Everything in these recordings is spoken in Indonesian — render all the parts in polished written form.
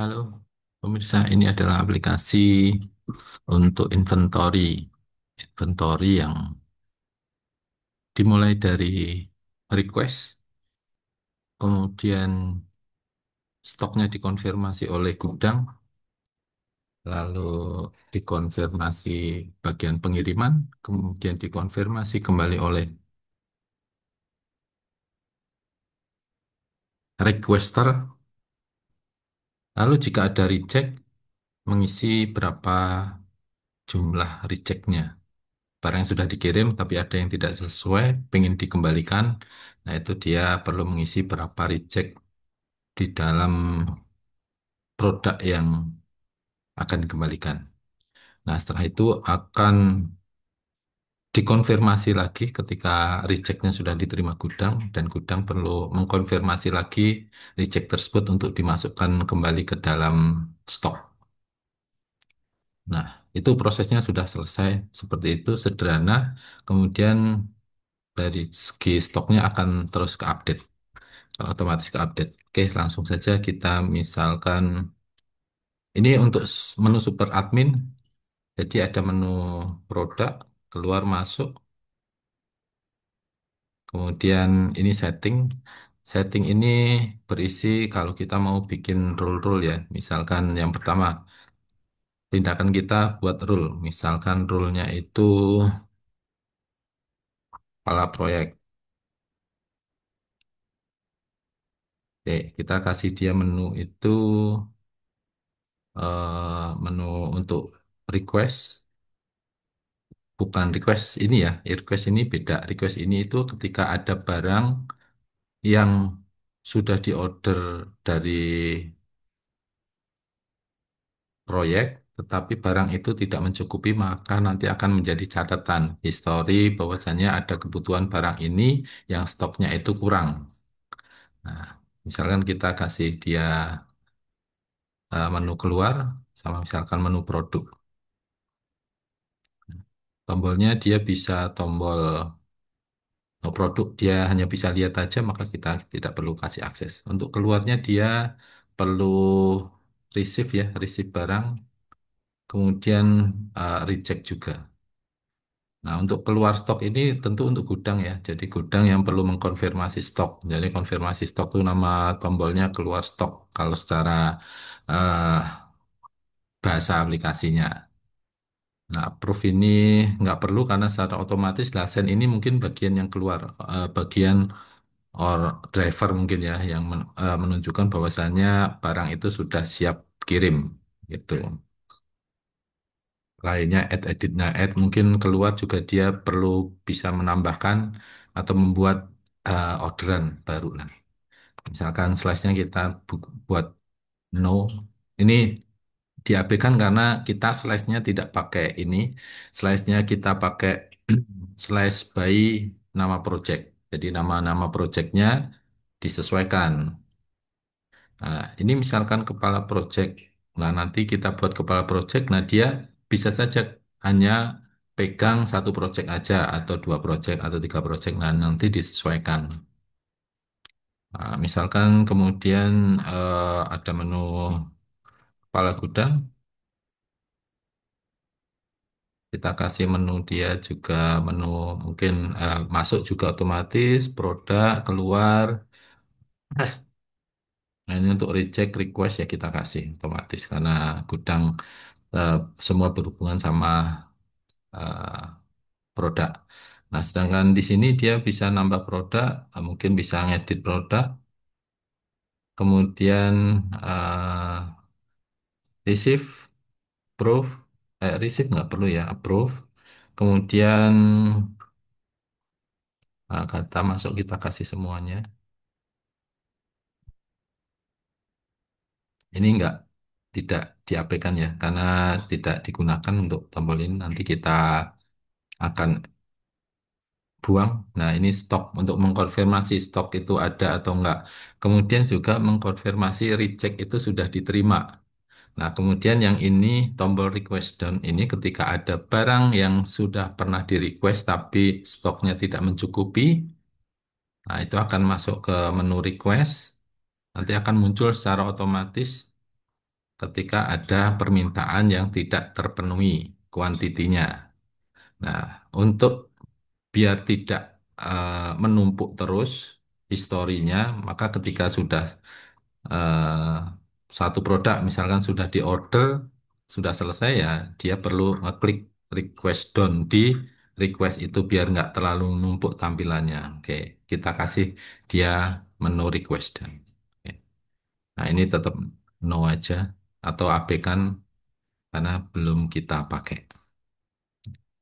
Halo, pemirsa. Ini adalah aplikasi untuk inventory. Inventory yang dimulai dari request, kemudian stoknya dikonfirmasi oleh gudang, lalu dikonfirmasi bagian pengiriman, kemudian dikonfirmasi kembali oleh requester. Lalu jika ada reject, mengisi berapa jumlah rejectnya. Barang yang sudah dikirim tapi ada yang tidak sesuai, pengen dikembalikan, nah itu dia perlu mengisi berapa reject di dalam produk yang akan dikembalikan. Nah, setelah itu akan dikonfirmasi lagi ketika rejectnya sudah diterima gudang, dan gudang perlu mengkonfirmasi lagi reject tersebut untuk dimasukkan kembali ke dalam stok. Nah, itu prosesnya sudah selesai seperti itu, sederhana. Kemudian dari segi stoknya akan terus ke update. Kalau otomatis ke update. Oke, langsung saja kita misalkan ini untuk menu super admin. Jadi ada menu produk, keluar masuk, kemudian ini setting. Setting ini berisi kalau kita mau bikin rule-rule ya. Misalkan yang pertama, tindakan kita buat rule. Misalkan rule-nya itu kepala proyek. Oke, kita kasih dia menu itu menu untuk request. Bukan request ini ya, request ini beda. Request ini itu ketika ada barang yang sudah diorder dari proyek, tetapi barang itu tidak mencukupi, maka nanti akan menjadi catatan histori bahwasannya ada kebutuhan barang ini yang stoknya itu kurang. Nah, misalkan kita kasih dia menu keluar, sama misalkan menu produk. Tombolnya dia bisa tombol produk, dia hanya bisa lihat aja, maka kita tidak perlu kasih akses. Untuk keluarnya dia perlu receive ya, receive barang, kemudian reject juga. Nah, untuk keluar stok ini tentu untuk gudang ya. Jadi gudang yang perlu mengkonfirmasi stok. Jadi konfirmasi stok itu nama tombolnya keluar stok kalau secara eh, bahasa aplikasinya. Nah, approve ini nggak perlu karena secara otomatis lasen ini mungkin bagian yang keluar, bagian or driver mungkin ya yang menunjukkan bahwasannya barang itu sudah siap kirim gitu. Lainnya add edit. Nah, add mungkin keluar juga dia perlu bisa menambahkan atau membuat orderan baru lah. Misalkan slide-nya kita buat no. Ini diabaikan karena kita slide-nya tidak pakai ini. Slide-nya kita pakai slash by nama project. Jadi nama-nama projectnya disesuaikan. Nah, ini misalkan kepala project. Nah, nanti kita buat kepala project. Nah, dia bisa saja hanya pegang satu project aja, atau dua project, atau tiga project. Nah, nanti disesuaikan. Nah, misalkan kemudian ada menu kepala gudang. Kita kasih menu dia juga menu mungkin masuk juga otomatis, produk, keluar. Nah, ini untuk reject request ya kita kasih otomatis karena gudang eh, semua berhubungan sama eh, produk. Nah, sedangkan di sini dia bisa nambah produk, mungkin bisa ngedit produk, kemudian eh, receive, approve, receive nggak perlu ya, approve, kemudian kata masuk kita kasih semuanya. Ini nggak tidak diabaikan ya, karena tidak digunakan untuk tombol ini. Nanti kita akan buang. Nah, ini stok untuk mengkonfirmasi stok itu ada atau enggak. Kemudian juga mengkonfirmasi reject itu sudah diterima. Nah, kemudian yang ini tombol request down ini ketika ada barang yang sudah pernah di request tapi stoknya tidak mencukupi, nah itu akan masuk ke menu request. Nanti akan muncul secara otomatis ketika ada permintaan yang tidak terpenuhi kuantitinya. Nah, untuk biar tidak menumpuk terus historinya, maka ketika sudah eh, satu produk misalkan sudah diorder, sudah selesai ya, dia perlu ngeklik request done di request itu biar nggak terlalu numpuk tampilannya. Oke, kita kasih dia menu request done. Oke. Nah, ini tetap no aja atau abaikan karena belum kita pakai.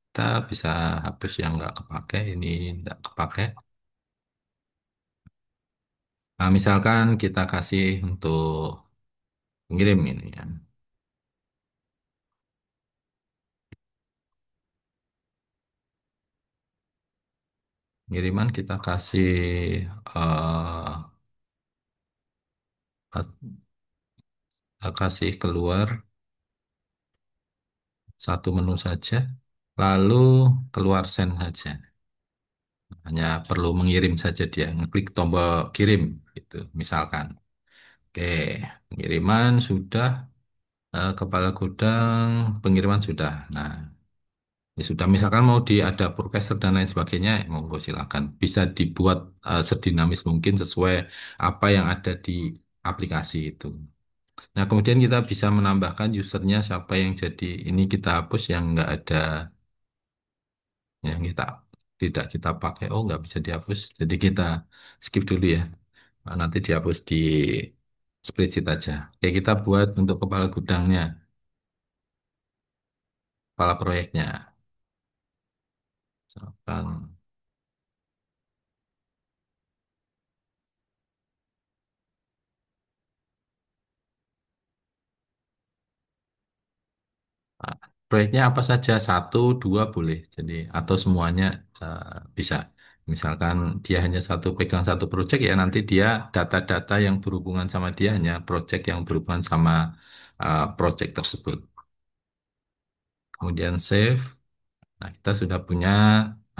Kita bisa hapus yang nggak kepakai, ini nggak kepakai. Nah, misalkan kita kasih untuk ngirim ini ya. Ngiriman kita kasih eh kasih keluar satu menu saja, lalu keluar send saja. Hanya perlu mengirim saja dia, ngeklik tombol kirim gitu, misalkan. Oke, pengiriman sudah, kepala gudang, pengiriman sudah. Nah, ya sudah, misalkan mau ada forecaster dan lain sebagainya, ya monggo silakan. Bisa dibuat sedinamis mungkin sesuai apa yang ada di aplikasi itu. Nah, kemudian kita bisa menambahkan usernya siapa yang jadi ini kita hapus yang nggak ada, yang kita tidak kita pakai. Oh, nggak bisa dihapus. Jadi kita skip dulu ya. Nah, nanti dihapus di spreadsheet aja. Oke, kita buat untuk kepala gudangnya, kepala proyeknya. Misalkan, ah, proyeknya apa saja, satu, dua boleh. Jadi atau semuanya bisa. Misalkan dia hanya pegang satu proyek ya nanti dia data-data yang berhubungan sama dia hanya proyek yang berhubungan sama proyek tersebut. Kemudian save. Nah, kita sudah punya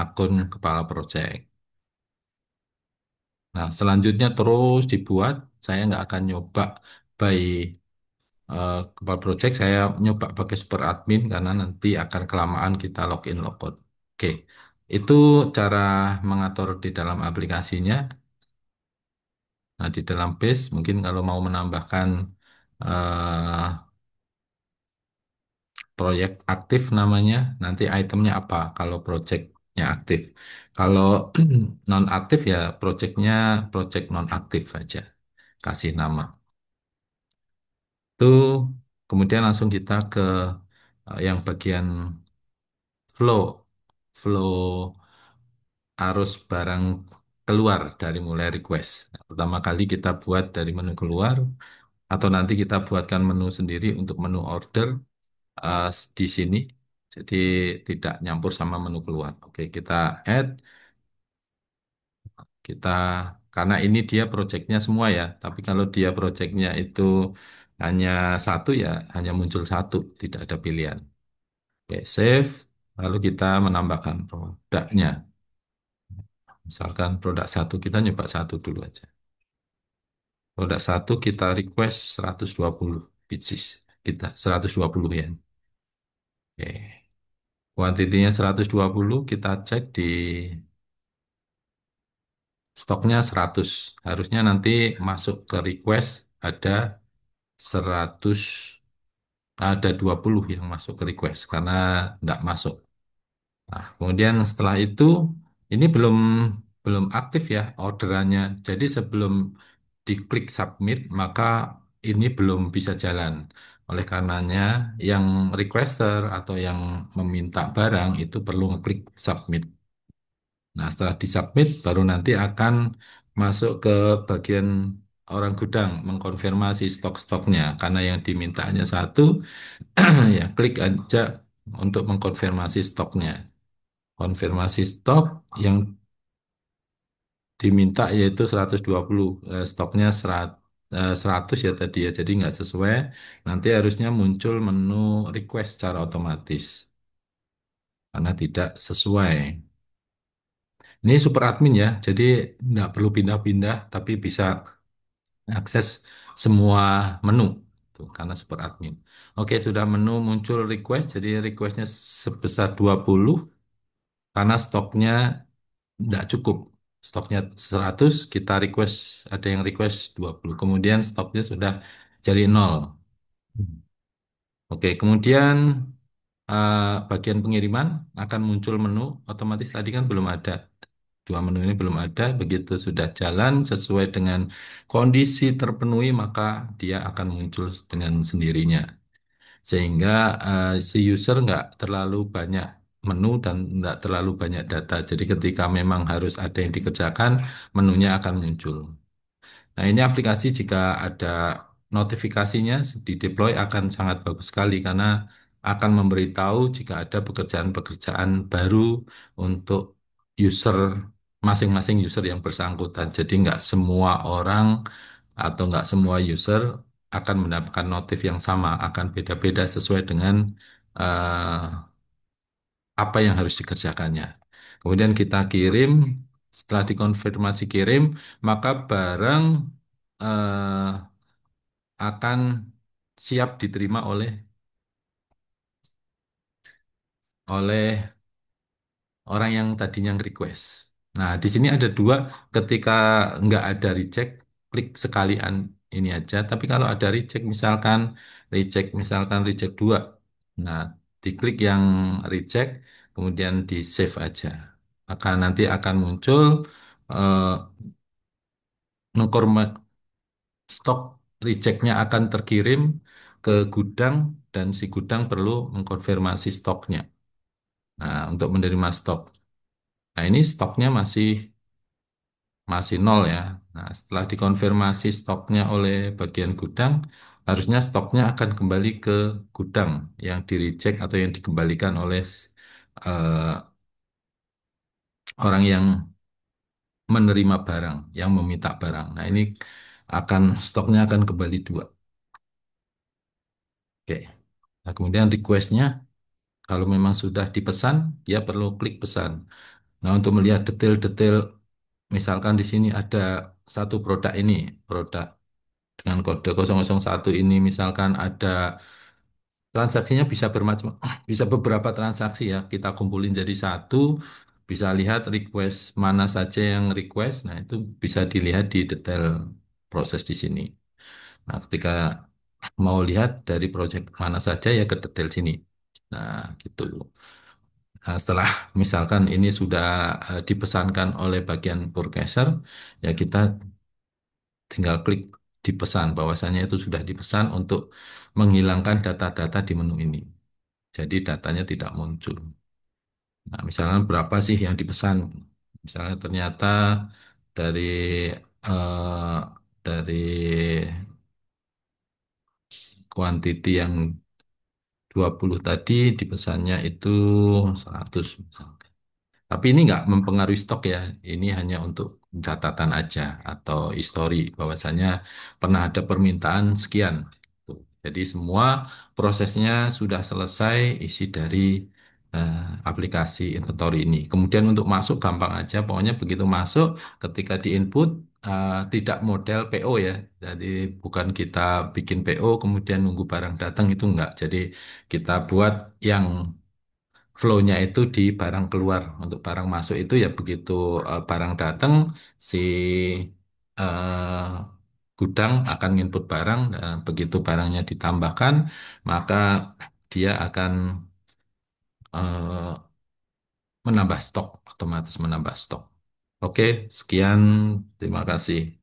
akun kepala proyek. Nah, selanjutnya terus dibuat. Saya nggak akan nyoba by kepala project, saya nyoba pakai super admin karena nanti akan kelamaan kita login logout. Oke, itu cara mengatur di dalam aplikasinya. Nah, di dalam base mungkin kalau mau menambahkan eh, proyek aktif namanya, nanti itemnya apa kalau projectnya aktif. Kalau non aktif ya projectnya project non aktif aja. Kasih nama. Itu kemudian langsung kita ke yang bagian flow. Flow arus barang keluar dari mulai request. Nah, pertama kali kita buat dari menu keluar atau nanti kita buatkan menu sendiri untuk menu order di sini. Jadi tidak nyampur sama menu keluar. Oke, kita add, kita karena ini dia projectnya semua ya. Tapi kalau dia projectnya itu hanya satu ya hanya muncul satu, tidak ada pilihan. Oke, save. Lalu kita menambahkan produknya. Misalkan produk satu, kita nyoba satu dulu aja. Produk satu kita request 120 pieces. Kita 120 ya. Oke. Kuantitinya 120, kita cek di stoknya 100. Harusnya nanti masuk ke request ada 100, ada 20 yang masuk ke request karena tidak masuk. Nah, kemudian setelah itu ini belum belum aktif ya orderannya. Jadi sebelum diklik submit maka ini belum bisa jalan. Oleh karenanya yang requester atau yang meminta barang itu perlu ngeklik submit. Nah, setelah disubmit baru nanti akan masuk ke bagian orang gudang mengkonfirmasi stok-stoknya karena yang diminta hanya satu. Ya klik aja untuk mengkonfirmasi stoknya. Konfirmasi stok yang diminta yaitu 120, stoknya 100 ya tadi ya, jadi nggak sesuai. Nanti harusnya muncul menu request secara otomatis karena tidak sesuai. Ini super admin ya, jadi nggak perlu pindah-pindah, tapi bisa akses semua menu. itu karena super admin. Oke, sudah menu muncul request, jadi requestnya sebesar 20 karena stoknya tidak cukup. Stoknya 100, kita request, ada yang request 20. Kemudian stoknya sudah jadi nol. Oke, kemudian bagian pengiriman akan muncul menu otomatis tadi kan belum ada. Dua menu ini belum ada, begitu sudah jalan sesuai dengan kondisi terpenuhi maka dia akan muncul dengan sendirinya. Sehingga si user nggak terlalu banyak menu dan nggak terlalu banyak data. Jadi ketika memang harus ada yang dikerjakan, menunya akan muncul. Nah, ini aplikasi jika ada notifikasinya di deploy akan sangat bagus sekali karena akan memberitahu jika ada pekerjaan-pekerjaan baru untuk user masing-masing user yang bersangkutan. Jadi nggak semua orang atau nggak semua user akan mendapatkan notif yang sama, akan beda-beda sesuai dengan eh, apa yang harus dikerjakannya. Kemudian kita kirim, setelah dikonfirmasi kirim, maka barang eh, akan siap diterima oleh orang yang tadinya request. Nah, di sini ada dua, ketika nggak ada reject, klik sekalian ini aja. Tapi kalau ada reject, misalkan reject dua, nah diklik yang reject, kemudian di save aja. Maka nanti akan muncul eh, mengkorma- stok rejectnya akan terkirim ke gudang dan si gudang perlu mengkonfirmasi stoknya. Nah, untuk menerima stok. Nah, ini stoknya masih nol ya. Nah, setelah dikonfirmasi stoknya oleh bagian gudang, harusnya stoknya akan kembali ke gudang yang di-reject atau yang dikembalikan oleh eh, orang yang menerima barang, yang meminta barang. Nah, ini stoknya akan kembali dua. Oke. Nah, kemudian requestnya, kalau memang sudah dipesan, dia perlu klik pesan. Nah, untuk melihat detail-detail, misalkan di sini ada satu produk dengan kode 001 ini, misalkan ada transaksinya bisa bermacam, bisa beberapa transaksi ya, kita kumpulin jadi satu, bisa lihat request mana saja yang request, nah itu bisa dilihat di detail proses di sini. Nah, ketika mau lihat dari project mana saja ya ke detail sini. Nah, gitu. Nah, setelah misalkan ini sudah dipesankan oleh bagian purchaser, ya kita tinggal klik dipesan bahwasanya itu sudah dipesan untuk menghilangkan data-data di menu ini. Jadi datanya tidak muncul. Nah, misalnya berapa sih yang dipesan? Misalnya ternyata dari eh, dari kuantiti yang 20 tadi dipesannya itu 100 misalkan. Tapi ini nggak mempengaruhi stok ya. Ini hanya untuk catatan aja atau histori bahwasanya pernah ada permintaan sekian. Tuh. Jadi semua prosesnya sudah selesai isi dari eh, aplikasi inventory ini. Kemudian untuk masuk gampang aja. Pokoknya begitu masuk, ketika di input tidak model PO ya. Jadi bukan kita bikin PO kemudian nunggu barang datang itu enggak. Jadi kita buat yang flow-nya itu di barang keluar. Untuk barang masuk itu ya begitu barang datang, si eh, gudang akan input barang, dan begitu barangnya ditambahkan, maka dia akan eh, menambah stok, otomatis menambah stok. Oke, sekian, terima kasih.